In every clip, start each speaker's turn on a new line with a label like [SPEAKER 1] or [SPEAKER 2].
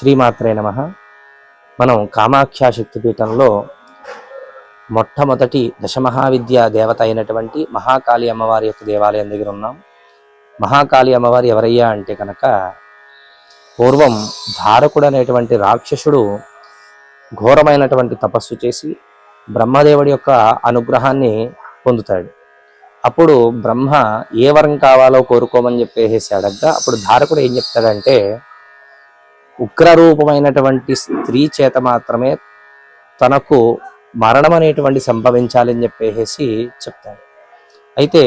[SPEAKER 1] శ్రీమాత్రే నమః. మనం కామాఖ్య శక్తిపీఠంలో మొట్టమొదటి దశమహావిద్యా దేవత అయినటువంటి మహాకాళి అమ్మవారి యొక్క దేవాలయం దగ్గర ఉన్నాం. మహాకాళి అమ్మవారి ఎవరయ్యా అంటే కనుక, పూర్వం ధారకుడు అనేటువంటి రాక్షసుడు ఘోరమైనటువంటి తపస్సు చేసి బ్రహ్మదేవుడి యొక్క అనుగ్రహాన్ని పొందుతాడు. అప్పుడు బ్రహ్మ ఏ వరం కావాలో కోరుకోమని చెప్పేసి అడగ్గా, అప్పుడు ధారకుడు ఏం చెప్తాడంటే, ఉగ్రరూపమైనటువంటి స్త్రీ చేత మాత్రమే తనకు మరణం అనేటువంటి సంభవించాలని చెప్పేసి చెప్తాడు. అయితే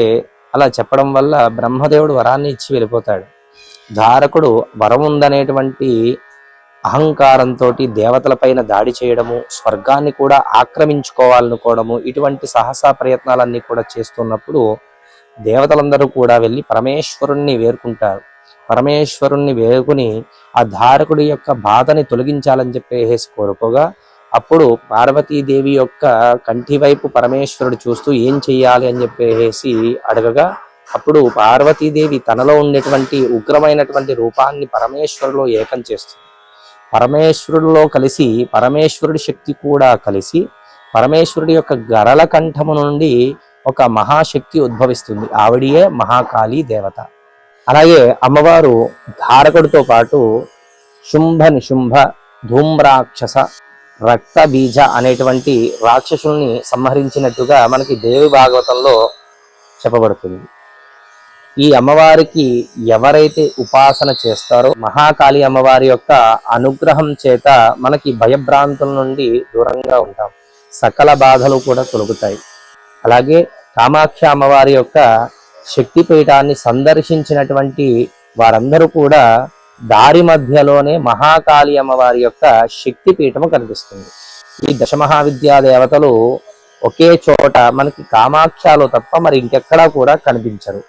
[SPEAKER 1] అలా చెప్పడం వల్ల బ్రహ్మదేవుడు వరాన్ని ఇచ్చి వెళ్ళిపోతాడు. ధారకుడు వరం ఉందనేటువంటి అహంకారంతో దేవతలపైన దాడి చేయడము, స్వర్గాన్ని కూడా ఆక్రమించుకోవాలనుకోవడము, ఇటువంటి సాహస ప్రయత్నాలన్నీ కూడా చేస్తున్నప్పుడు దేవతలందరూ కూడా వెళ్ళి పరమేశ్వరుణ్ణి వేరుకుంటారు. పరమేశ్వరుణ్ణి వేరుకుని ఆ ధారకుడి యొక్క బాధని తొలగించాలని చెప్పేసి కోరుకోగా, అప్పుడు పార్వతీదేవి యొక్క కంటి వైపు పరమేశ్వరుడు చూస్తూ ఏం చెయ్యాలి అని చెప్పేసి అడగగా, అప్పుడు పార్వతీదేవి తనలో ఉండేటువంటి ఉగ్రమైనటువంటి రూపాన్ని పరమేశ్వరులో ఏకం చేస్తుంది. పరమేశ్వరుడిలో కలిసి పరమేశ్వరుడి శక్తి కూడా కలిసి పరమేశ్వరుడి యొక్క గరళ కంఠము నుండి ఒక మహాశక్తి ఉద్భవిస్తుంది. ఆవిడియే మహాకాళీ దేవత. అలాగే అమ్మవారు ధారకుడితో పాటు శుంభ నిశుంభ ధూమ్రాక్షస రక్త బీజ అనేటువంటి రాక్షసుల్ని సంహరించినట్టుగా మనకి దేవి భాగవతంలో చెప్పబడుతుంది. ఈ అమ్మవారికి ఎవరైతే ఉపాసన చేస్తారో మహాకాళి అమ్మవారి యొక్క అనుగ్రహం చేత మనకి భయభ్రాంతుల నుండి దూరంగా ఉంటాం, సకల బాధలు కూడా తొలగుతాయి. అలాగే కామాఖ్య అమ్మవారి యొక్క శక్తిపీఠాన్ని సందర్శించినటువంటి వారందరూ కూడా దారి మధ్యలోనే మహాకాళి అమ్మవారి యొక్క శక్తిపీఠము కనిపిస్తుంది. ఈ దశమహావిద్యా దేవతలు ఒకే చోట మనకి కామాఖ్యలో తప్ప మరి ఇంకెక్కడా కూడా కనిపించరు.